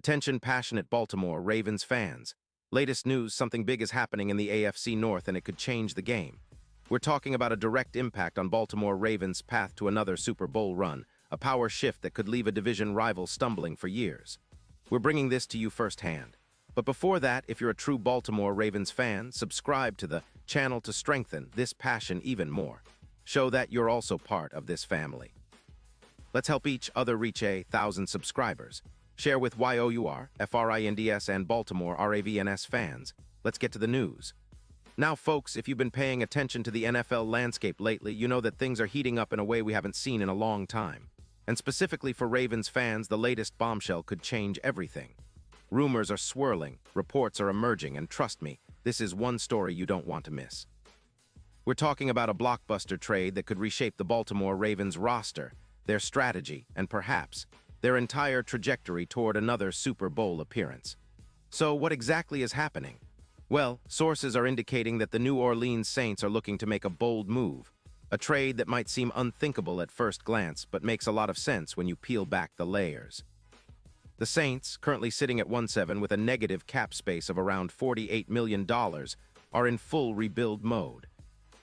Attention passionate Baltimore Ravens fans. Latest news, something big is happening in the AFC North and it could change the game. We're talking about a direct impact on Baltimore Ravens' path to another Super Bowl run, a power shift that could leave a division rival stumbling for years. We're bringing this to you firsthand. But before that, if you're a true Baltimore Ravens fan, subscribe to the channel to strengthen this passion even more. Show that you're also part of this family. Let's help each other reach 1,000 subscribers. Share with YOUR, FRINDS, and Baltimore RAVNS fans. Let's get to the news. Now, folks, if you've been paying attention to the NFL landscape lately, you know that things are heating up in a way we haven't seen in a long time. And specifically for Ravens fans, the latest bombshell could change everything. Rumors are swirling, reports are emerging, and trust me, this is one story you don't want to miss. We're talking about a blockbuster trade that could reshape the Baltimore Ravens roster, their strategy, and perhaps their entire trajectory toward another Super Bowl appearance. So what exactly is happening? Well, sources are indicating that the New Orleans Saints are looking to make a bold move, a trade that might seem unthinkable at first glance but makes a lot of sense when you peel back the layers. The Saints, currently sitting at 1-7 with a negative cap space of around $48 million, are in full rebuild mode.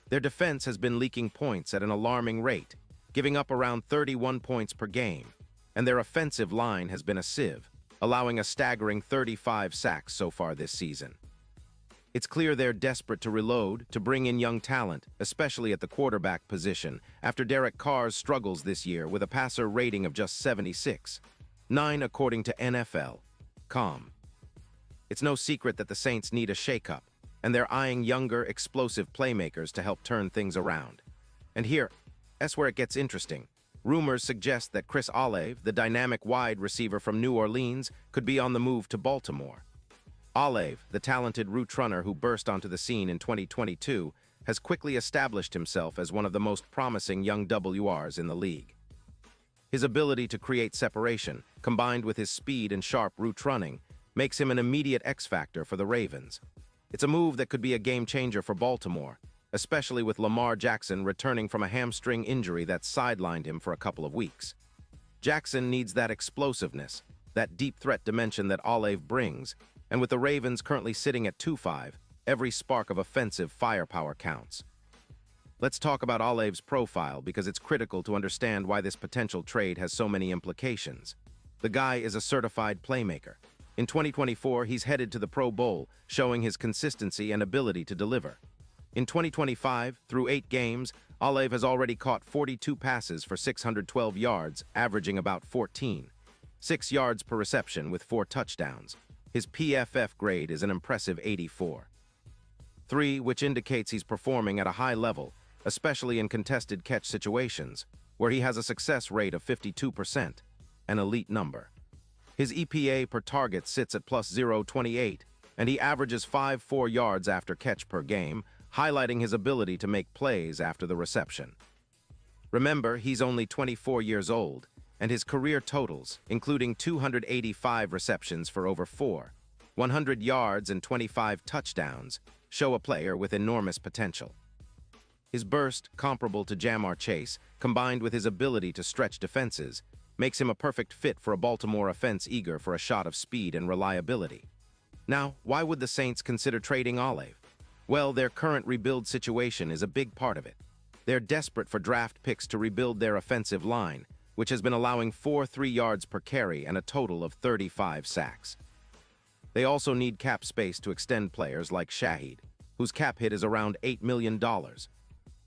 Their defense has been leaking points at an alarming rate, giving up around 31 points per game, and their offensive line has been a sieve, allowing a staggering 35 sacks so far this season. It's clear they're desperate to reload, to bring in young talent, especially at the quarterback position, after Derek Carr's struggles this year with a passer rating of just 76.9 according to NFL.com. It's no secret that the Saints need a shakeup, and they're eyeing younger, explosive playmakers to help turn things around. And that's where it gets interesting. Rumors suggest that Chris Olave, the dynamic wide receiver from New Orleans, could be on the move to Baltimore. Olave, the talented route runner who burst onto the scene in 2022, has quickly established himself as one of the most promising young WRs in the league. His ability to create separation, combined with his speed and sharp route running, makes him an immediate X-factor for the Ravens. It's a move that could be a game-changer for Baltimore, especially with Lamar Jackson returning from a hamstring injury that sidelined him for a couple of weeks. Jackson needs that explosiveness, that deep threat dimension that Olave brings, and with the Ravens currently sitting at 2-5, every spark of offensive firepower counts. Let's talk about Olave's profile because it's critical to understand why this potential trade has so many implications. The guy is a certified playmaker. In 2024, he's headed to the Pro Bowl, showing his consistency and ability to deliver. In 2025, through 8 games, Olave has already caught 42 passes for 612 yards, averaging about 14.6 yards per reception with 4 touchdowns. His PFF grade is an impressive 84.3, which indicates he's performing at a high level, especially in contested catch situations, where he has a success rate of 52%, an elite number. His EPA per target sits at plus 0.28, and he averages 5.4 yards after catch per game, highlighting his ability to make plays after the reception. Remember, he's only 24 years old, and his career totals, including 285 receptions for over 100 yards and 25 touchdowns, show a player with enormous potential. His burst, comparable to Jamar Chase, combined with his ability to stretch defenses, makes him a perfect fit for a Baltimore offense eager for a shot of speed and reliability. Now, why would the Saints consider trading Olave? Well, their current rebuild situation is a big part of it. They're desperate for draft picks to rebuild their offensive line, which has been allowing 3 yards per carry and a total of 35 sacks. They also need cap space to extend players like Shaheed, whose cap hit is around $8 million.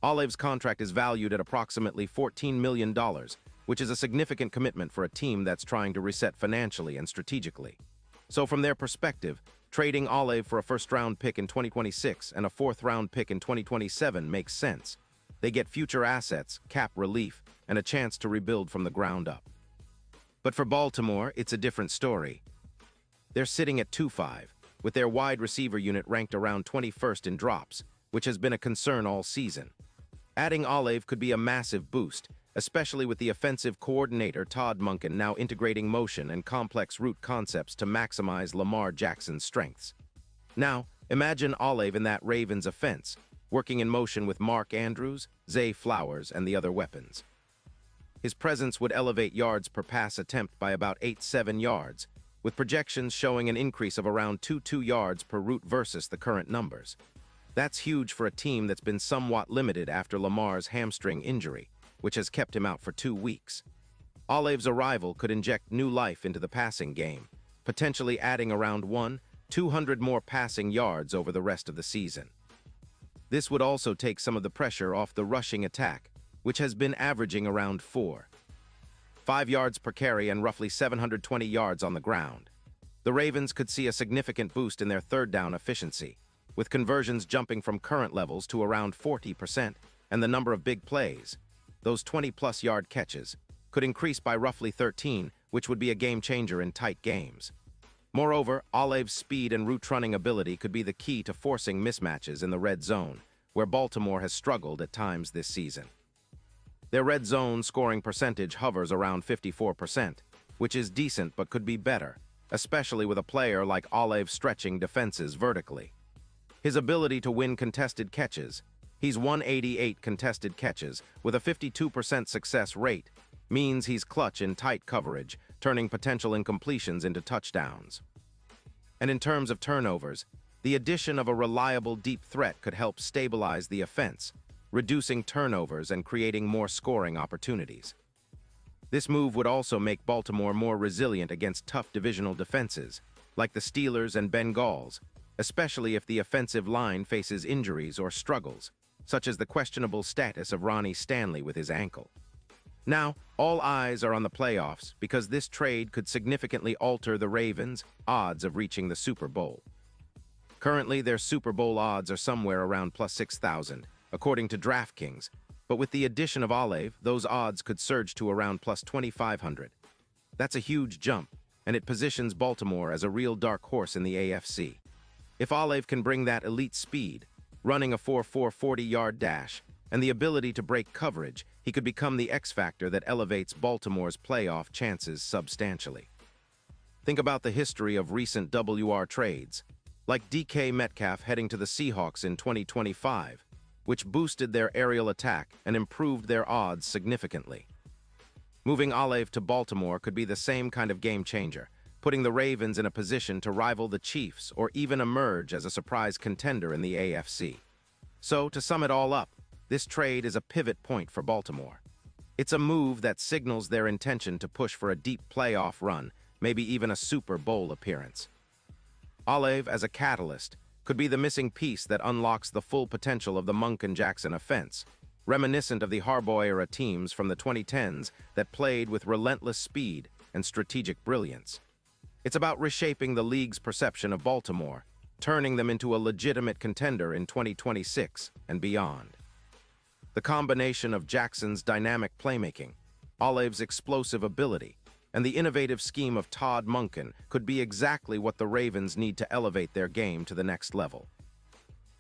Olave's contract is valued at approximately $14 million, which is a significant commitment for a team that's trying to reset financially and strategically. So from their perspective, trading Olave for a first-round pick in 2026 and a fourth-round pick in 2027 makes sense. They get future assets, cap relief, and a chance to rebuild from the ground up. But for Baltimore, it's a different story. They're sitting at 2-5, with their wide receiver unit ranked around 21st in drops, which has been a concern all season. Adding Olave could be a massive boost, especially with the offensive coordinator Todd Monken now integrating motion and complex route concepts to maximize Lamar Jackson's strengths. Now, imagine Olave in that Ravens offense, working in motion with Mark Andrews, Zay Flowers, and the other weapons. His presence would elevate yards per pass attempt by about 8-7 yards, with projections showing an increase of around 2 yards per route versus the current numbers. That's huge for a team that's been somewhat limited after Lamar's hamstring injury, which has kept him out for 2 weeks. Olave's arrival could inject new life into the passing game, potentially adding around 200 more passing yards over the rest of the season. This would also take some of the pressure off the rushing attack, which has been averaging around 5 yards per carry and roughly 720 yards on the ground. The Ravens could see a significant boost in their third down efficiency, with conversions jumping from current levels to around 40%, and the number of big plays, those 20-plus yard catches, could increase by roughly 13, which would be a game-changer in tight games. Moreover, Olave's speed and route-running ability could be the key to forcing mismatches in the red zone, where Baltimore has struggled at times this season. Their red zone scoring percentage hovers around 54%, which is decent but could be better, especially with a player like Olave stretching defenses vertically. His ability to win contested catches, he's 188 contested catches with a 52% success rate, means he's clutch in tight coverage, turning potential incompletions into touchdowns. And in terms of turnovers, the addition of a reliable deep threat could help stabilize the offense, reducing turnovers and creating more scoring opportunities. This move would also make Baltimore more resilient against tough divisional defenses, like the Steelers and Bengals, especially if the offensive line faces injuries or struggles, such as the questionable status of Ronnie Stanley with his ankle. Now, all eyes are on the playoffs because this trade could significantly alter the Ravens' odds of reaching the Super Bowl. Currently, their Super Bowl odds are somewhere around plus 6,000, according to DraftKings, but with the addition of Olave, those odds could surge to around plus 2,500. That's a huge jump, and it positions Baltimore as a real dark horse in the AFC. If Olave can bring that elite speed, running a 4.4 40-yard dash, and the ability to break coverage, he could become the X factor that elevates Baltimore's playoff chances substantially. Think about the history of recent WR trades, like DK Metcalf heading to the Seahawks in 2025, which boosted their aerial attack and improved their odds significantly. Moving Olave to Baltimore could be the same kind of game changer, putting the Ravens in a position to rival the Chiefs or even emerge as a surprise contender in the AFC. So, to sum it all up, this trade is a pivot point for Baltimore. It's a move that signals their intention to push for a deep playoff run, maybe even a Super Bowl appearance. Olave, as a catalyst, could be the missing piece that unlocks the full potential of the Monken-Jackson offense, reminiscent of the Harbaugh-era teams from the 2010s that played with relentless speed and strategic brilliance. It's about reshaping the league's perception of Baltimore, turning them into a legitimate contender in 2026 and beyond. The combination of Jackson's dynamic playmaking, Olave's explosive ability, and the innovative scheme of Todd Monken could be exactly what the Ravens need to elevate their game to the next level.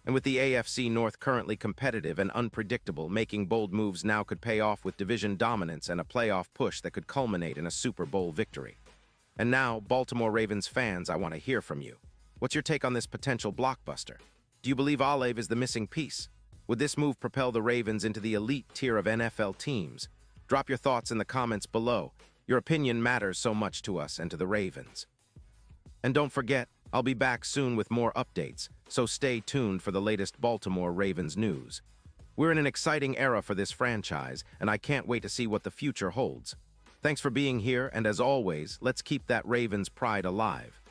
And with the AFC North currently competitive and unpredictable, making bold moves now could pay off with division dominance and a playoff push that could culminate in a Super Bowl victory. And now, Baltimore Ravens fans, I want to hear from you. What's your take on this potential blockbuster? Do you believe Olave is the missing piece? Would this move propel the Ravens into the elite tier of NFL teams? Drop your thoughts in the comments below. Your opinion matters so much to us and to the Ravens. And don't forget, I'll be back soon with more updates, so stay tuned for the latest Baltimore Ravens news. We're in an exciting era for this franchise, and I can't wait to see what the future holds. Thanks for being here, and as always, let's keep that Ravens pride alive.